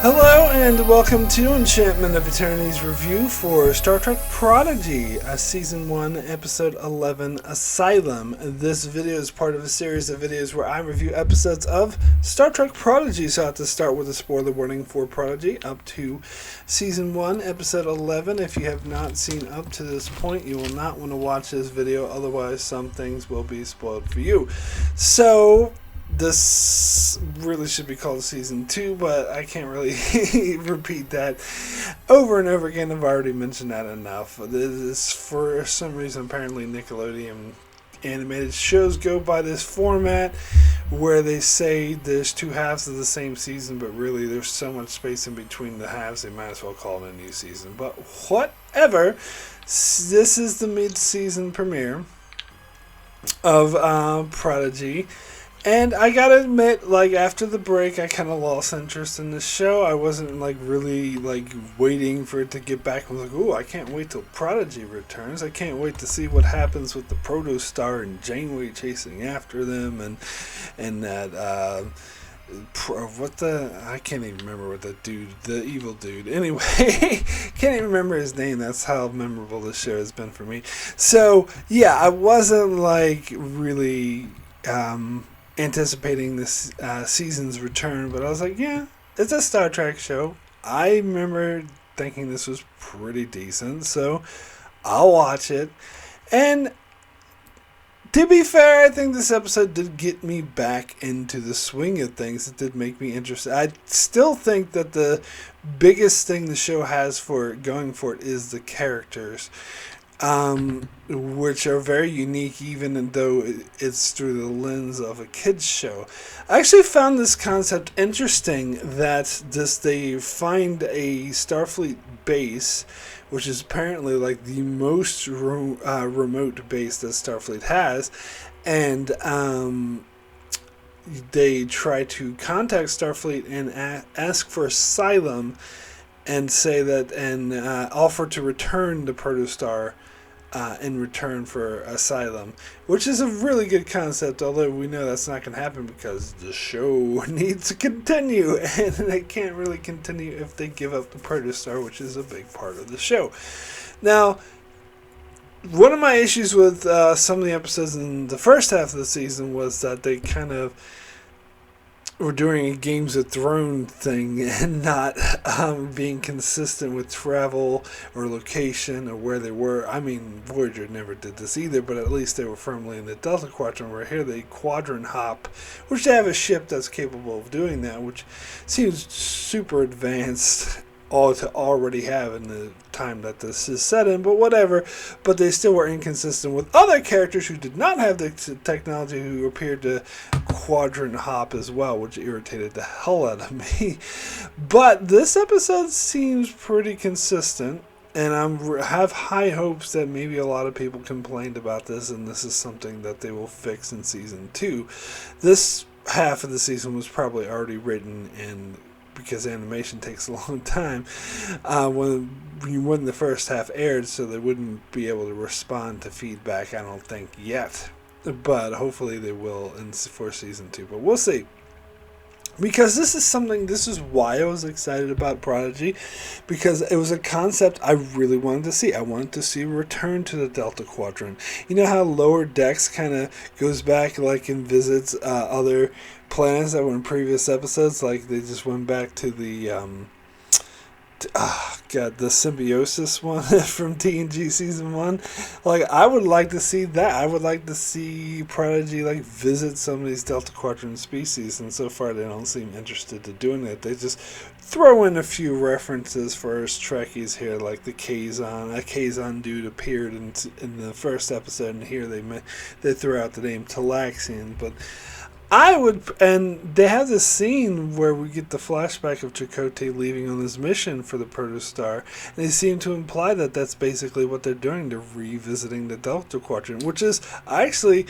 Hello and welcome to Enchantment of Eternity's review for Star Trek Prodigy, Season 1, Episode 11, Asylum. This video is part of a series of videos where I review episodes of Star Trek Prodigy, so I have to start with a spoiler warning for Prodigy up to Season 1, Episode 11. If you have not seen up to this point, you will not want to watch this video, otherwise some things will be spoiled for you. So this really should be called Season 2, but I can't really repeat that over and over again. I've already mentioned that enough. This is, for some reason, apparently Nickelodeon animated shows go by this format where they say there's two halves of the same season, but really there's so much space in between the halves they might as well call it a new season. But whatever, this is the mid-season premiere of Prodigy. And I gotta admit, after the break, I kind of lost interest in the show. I wasn't, really, waiting for it to get back. I was like, ooh, I can't wait till Prodigy returns. I can't wait to see what happens with the Protostar and Janeway chasing after them. And that, I can't even remember what that dude, the evil dude. Anyway, can't even remember his name. That's how memorable this show has been for me. So, yeah, I wasn't, really, anticipating this season's return, but I was like, yeah, it's a Star Trek show. I remember thinking this was pretty decent, so I'll watch it. And to be fair, I think this episode did get me back into the swing of things. It did make me interested. I still think that the biggest thing the show has for going for it is the characters, which are very unique, even though it's through the lens of a kids show. I actually found this concept interesting, that they find a Starfleet base, which is apparently the most remote base that Starfleet has, and they try to contact Starfleet and ask for Asylum, and say that, and offer to return the Protostar in return for Asylum, which is a really good concept, although we know that's not going to happen because the show needs to continue, and they can't really continue if they give up the Protostar, which is a big part of the show. Now, one of my issues with some of the episodes in the first half of the season was that they kind of were doing a Games of Thrones thing and not being consistent with travel or location or where they were. I mean, Voyager never did this either, but at least they were firmly in the Delta Quadrant, where here they quadrant hop, which they have a ship that's capable of doing that, which seems super advanced to already have in the time that this is set in, but whatever. But they still were inconsistent with other characters who did not have the technology, who appeared to quadrant hop as well, which irritated the hell out of me. But this episode seems pretty consistent, and I have high hopes that maybe a lot of people complained about this, and this is something that they will fix in Season 2. This half of the season was probably already written, and because animation takes a long time, when the first half aired, so they wouldn't be able to respond to feedback, I don't think, yet. But hopefully they will for Season 2, but we'll see. Because this is why I was excited about Prodigy, because it was a concept I really wanted to see. I wanted to see a return to the Delta Quadrant. You know how Lower Decks kind of goes back and visits other planets that were in previous episodes? They just went back to the the Symbiosis one from TNG Season 1. I would like to see that. I would like to see Prodigy visit some of these Delta Quadrant species, and so far they don't seem interested in doing that. They just throw in a few references for us Trekkies here, like the Kazon. A Kazon dude appeared in the first episode, and here they throw out the name Talaxian, but and they have this scene where we get the flashback of Chakotay leaving on his mission for the Protostar, and they seem to imply that that's basically what they're doing. They're revisiting the Delta Quadrant, which is, I actually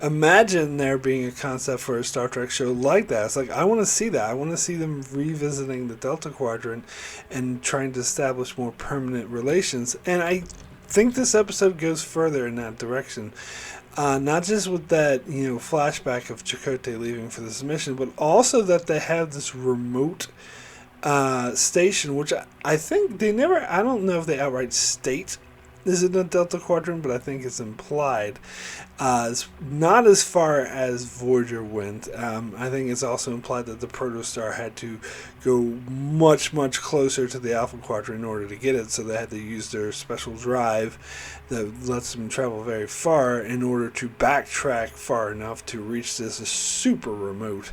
imagine there being a concept for a Star Trek show like that. It's I want to see that. I want to see them revisiting the Delta Quadrant and trying to establish more permanent relations, and I think this episode goes further in that direction. Not just with that, flashback of Chakotay leaving for this mission, but also that they have this remote station, which I think they never, I don't know if they outright state is in the Delta Quadrant, but I think it's implied. It's not as far as Voyager went. I think it's also implied that the Protostar had to go much, much closer to the Alpha Quadrant in order to get it, so they had to use their special drive that lets them travel very far in order to backtrack far enough to reach this super remote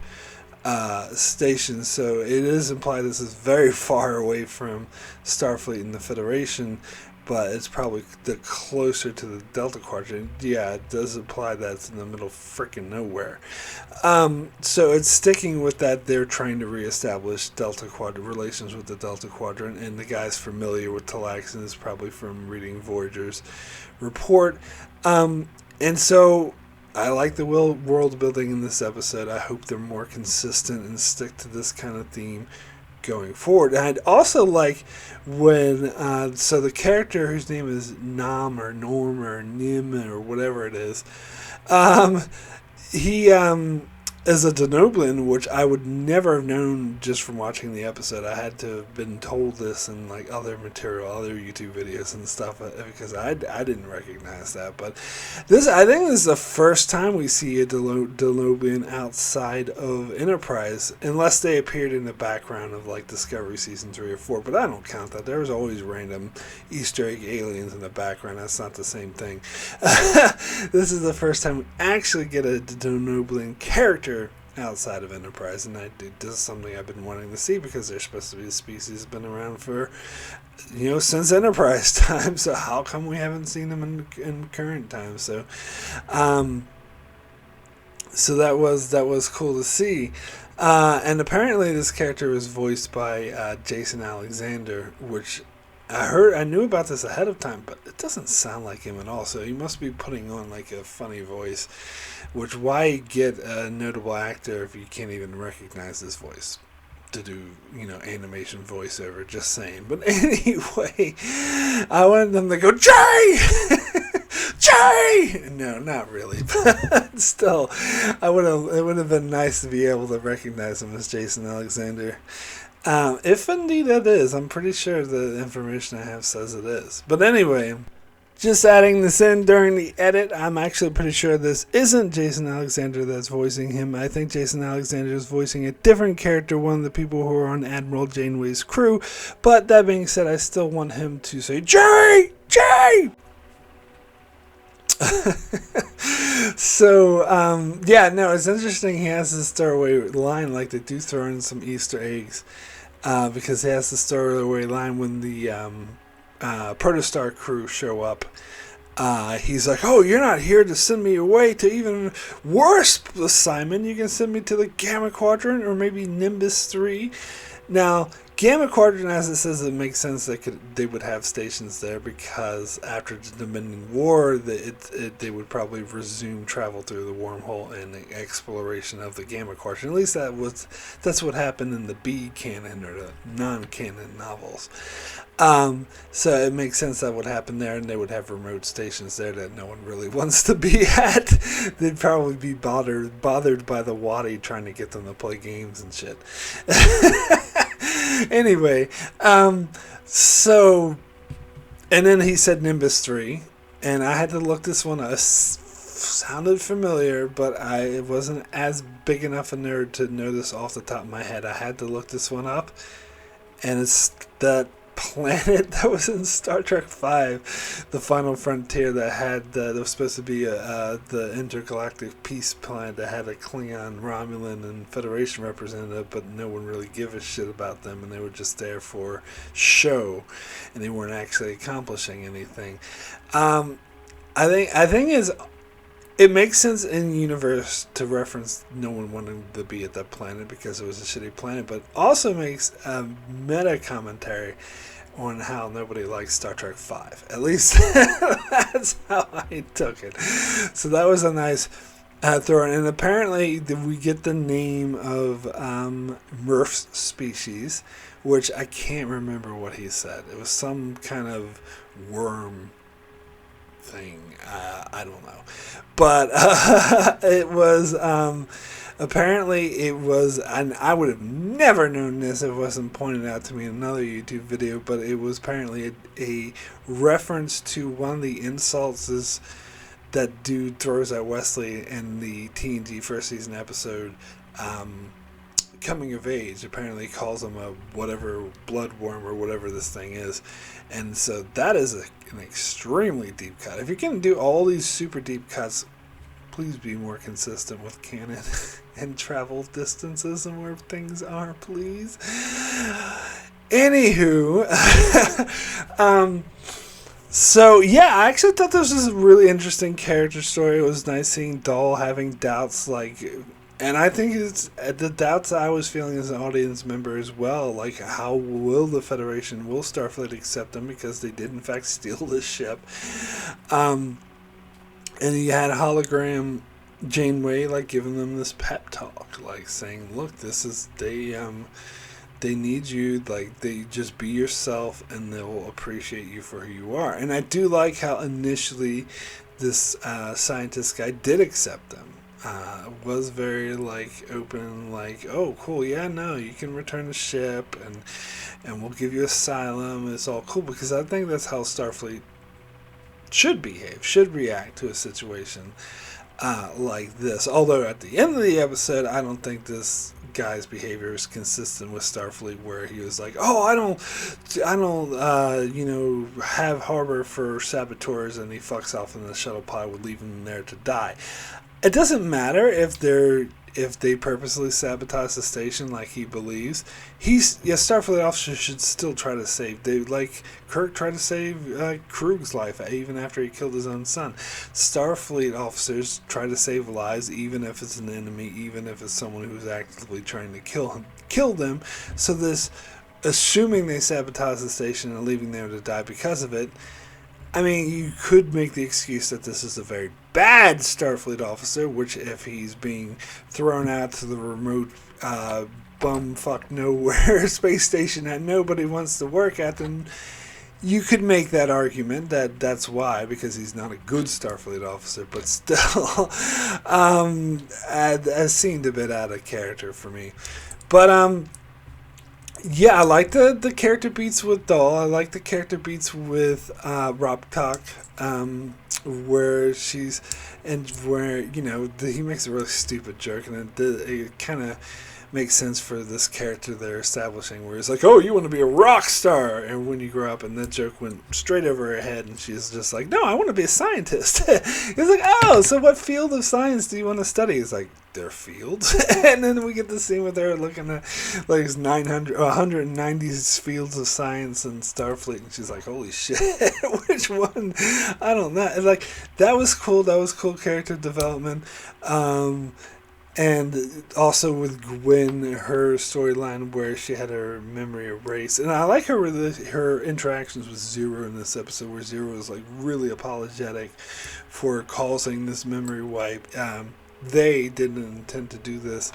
station. So it is implied this is very far away from Starfleet and the Federation, but it's probably the closer to the Delta Quadrant. Yeah, it does imply that it's in the middle of freaking nowhere. So it's sticking with that. They're trying to reestablish Delta Quadrant relations with the Delta Quadrant, and the guy's familiar with Talaxin is probably from reading Voyager's report. And so I like the world building in this episode. I hope they're more consistent and stick to this kind of theme going forward. And I'd also like when so the character whose name is Nam or Norm or Nim or whatever it is, he is a Denoblian, which I would never have known just from watching the episode. I had to have been told this in like other material, other YouTube videos and stuff, because I didn't recognize that. But I think this is the first time we see a Denoblian outside of Enterprise, unless they appeared in the background of like Discovery season 3 or 4. But I don't count that. There was always random Easter egg aliens in the background. That's not the same thing. This is the first time we actually get a Denoblian character outside of Enterprise, and this is something I've been wanting to see, because they're supposed to be a species that's been around for, since Enterprise time. So how come we haven't seen them in current time? So, so that was cool to see. And apparently this character was voiced by Jason Alexander, which I knew about this ahead of time, but it doesn't sound like him at all. So he must be putting on like a funny voice, which why get a notable actor if you can't even recognize his voice to do, animation voiceover, just saying. But anyway, I wanted them to go, Jay! Jay! No, not really, but still, it would have been nice to be able to recognize him as Jason Alexander. If indeed it is, I'm pretty sure the information I have says it is. But anyway, just adding this in during the edit, I'm actually pretty sure this isn't Jason Alexander that's voicing him. I think Jason Alexander is voicing a different character, one of the people who are on Admiral Janeway's crew. But that being said, I still want him to say, Jay! Jay! So, it's interesting he has this throwaway line, like they do throw in some Easter eggs, because he has this throwaway line when the Protostar crew show up. He's like, oh, you're not here to send me away to even worse assignment. You can send me to the Gamma Quadrant or maybe Nimbus 3. Now, Gamma Quadrant, as it says, it makes sense that they would have stations there, because after the Dominion War, they would probably resume travel through the wormhole and the exploration of the Gamma Quadrant. At least that's what happened in the B canon or the non-canon novels. So it makes sense that would happen there, and they would have remote stations there that no one really wants to be at. They'd probably be bothered by the Wadi trying to get them to play games and shit. Anyway, so, and then he said Nimbus 3, and I had to look this one up. Sounded familiar, but I wasn't as big enough a nerd to know this off the top of my head. I had to look this one up, and it's that planet that was in Star Trek V, The Final Frontier, that was supposed to be the intergalactic peace planet that had a Klingon, Romulan, and Federation representative, but no one really gave a shit about them, and they were just there for show, and they weren't actually accomplishing anything. I think it makes sense in universe to reference no one wanting to be at that planet because it was a shitty planet, but also makes a meta commentary on how nobody likes Star Trek V. At least that's how I took it. So that was a nice throw in. And apparently we get the name of Murph's species, which I can't remember what he said. It was some kind of worm thing. I don't know. But it was... apparently it was, and I would have never known this if it wasn't pointed out to me in another YouTube video, but it was apparently a reference to one of the insults is that dude throws at Wesley in the TNG first season episode, Coming of Age. Apparently calls him a whatever bloodworm or whatever this thing is. And so that is an extremely deep cut. If you're going to do all these super deep cuts, please be more consistent with canon and travel distances and where things are, please. Anywho, so yeah, I actually thought this was a really interesting character story. It was nice seeing Dahl having doubts, and I think it's the doubts I was feeling as an audience member as well. Like, how will the Federation, will Starfleet accept them because they did in fact steal this ship? And he had hologram Janeway giving them this pep talk, saying, "Look, this is they need you. They just be yourself, and they'll appreciate you for who you are." And I do like how initially this scientist guy did accept them. Was very open, "Oh, cool, yeah, no, you can return the ship, and we'll give you asylum. It's all cool," because I think that's how Starfleet should behave, should react to a situation like this. Although at the end of the episode, I don't think this guy's behavior is consistent with Starfleet, where he was like, "Oh, I don't, have harbor for saboteurs," and he fucks off in the shuttle pod, leaving them there to die. It doesn't matter if they purposely sabotage the station like he believes. Starfleet officers should still try to save. Kirk tried to save Krug's life even after he killed his own son. Starfleet officers try to save lives even if it's an enemy, even if it's someone who's actively trying to kill them. So this, assuming they sabotage the station and leaving them to die because of it, I mean, you could make the excuse that this is a very bad Starfleet officer, which if he's being thrown out to the remote bumfuck nowhere space station that nobody wants to work at, then you could make that argument that that's why, because he's not a good Starfleet officer, but still it seemed a bit out of character for me. But yeah, I like the character beats with Dahl. I like the character beats with Rob Cock, where he makes a really stupid joke, and it kind of makes sense for this character they're establishing, where he's like, "Oh, you want to be a rock star," and when you grow up, and that joke went straight over her head, and she's just like, "No, I want to be a scientist." He's like, "Oh, so what field of science do you want to study?" He's like, "Their fields." And then we get the scene with her looking at 190 fields of science in Starfleet, and she's like, "Holy shit, which one?" I don't know. That was cool. That was cool character development. And also with Gwen, her storyline where she had her memory erased. And I like her interactions with Zero in this episode, where Zero is really apologetic for causing this memory wipe. They didn't intend to do this,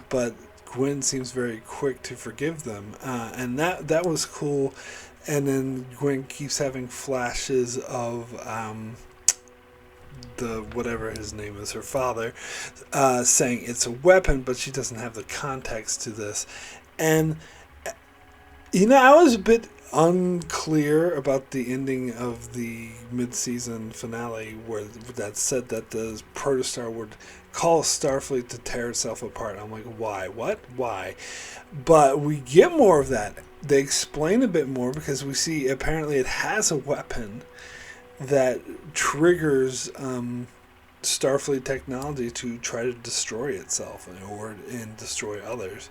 but Gwen seems very quick to forgive them, and that was cool. And then Gwen keeps having flashes of the whatever his name is, her father, saying it's a weapon, but she doesn't have the context to this. And I was a bit unclear about the ending of the mid-season finale, where that said that the protostar would call Starfleet to tear itself apart. I'm like, why? What? Why? But we get more of that. They explain a bit more, because we see apparently it has a weapon that triggers Starfleet technology to try to destroy itself and destroy others.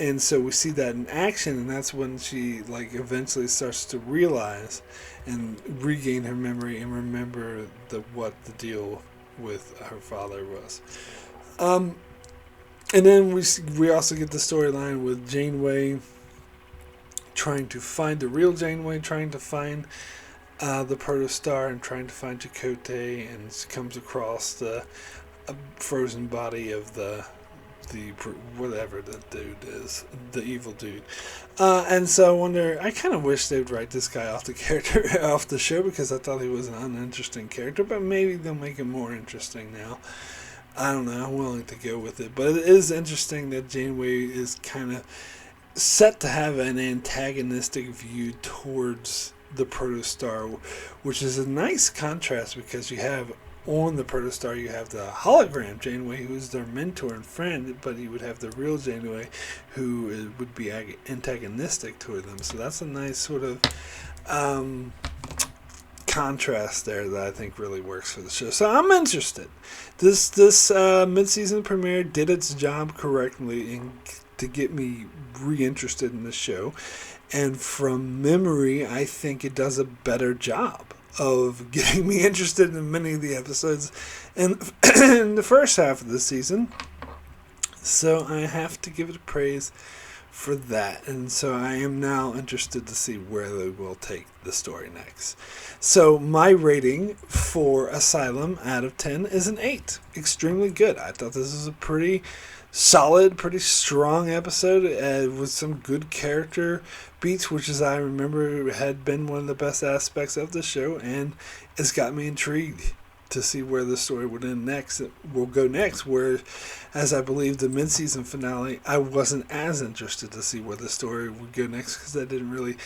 And so we see that in action, and that's when she eventually starts to realize and regain her memory and remember what the deal with her father was. And then we also get the storyline with Janeway trying to find the real Janeway, trying to find the protostar, and trying to find Chakotay, and comes across the frozen body of the whatever the dude is, the evil dude. And so I kind of wish they would write this guy off the show, because I thought he was an uninteresting character, but maybe they'll make him more interesting now. I don't know. I'm willing to go with it. But it is interesting that Janeway is kind of set to have an antagonistic view towards the protostar, which is a nice contrast because you have on the protostar you have the hologram Janeway, who is their mentor and friend, but you would have the real Janeway, who would be antagonistic toward them. So that's a nice sort of contrast there that I think really works for the show. So I'm interested. This mid-season premiere did its job correctly to get me reinterested in the show, and from memory I think it does a better job of getting me interested in many of the episodes in the first half of the season. So I have to give it a praise for that, and so I am now interested to see where they will take the story next. So my rating for Asylum out of 10 is an 8. Extremely good. I thought this was a pretty solid, pretty strong episode with some good character beats, which, as I remember, had been one of the best aspects of the show, and it's got me intrigued to see where the story would end next. Will go next, where, as I believe the mid-season finale, I wasn't as interested to see where the story would go next because I didn't really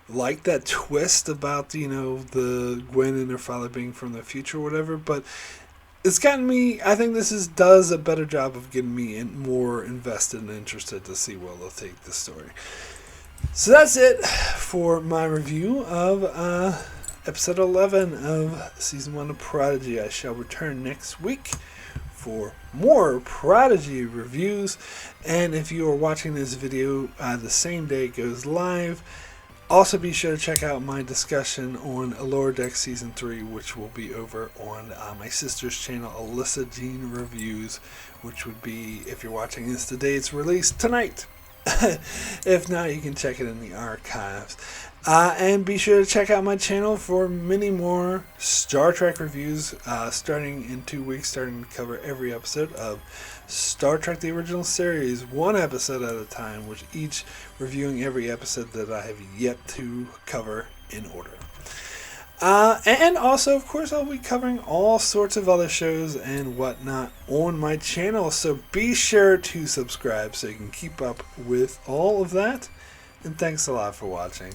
like that twist about the Gwen and her father being from the future or whatever. But it's gotten me. I think this does a better job of getting me more invested and interested to see where they'll take the story. So that's it for my review of episode 11 of season 1 of Prodigy. I shall return next week for more Prodigy reviews, and if you are watching this video the same day it goes live, also be sure to check out my discussion on Lower Deck season 3, which will be over on my sister's channel, Alyssa Jean Reviews, which would be, if you're watching this the day it's released, tonight. If not, you can check it in the archives. And be sure to check out my channel for many more Star Trek reviews, starting in 2 weeks, starting to cover every episode of Star Trek The Original Series, one episode at a time, which each reviewing every episode that I have yet to cover in order. And also, of course, I'll be covering all sorts of other shows and whatnot on my channel, so be sure to subscribe so you can keep up with all of that. And thanks a lot for watching.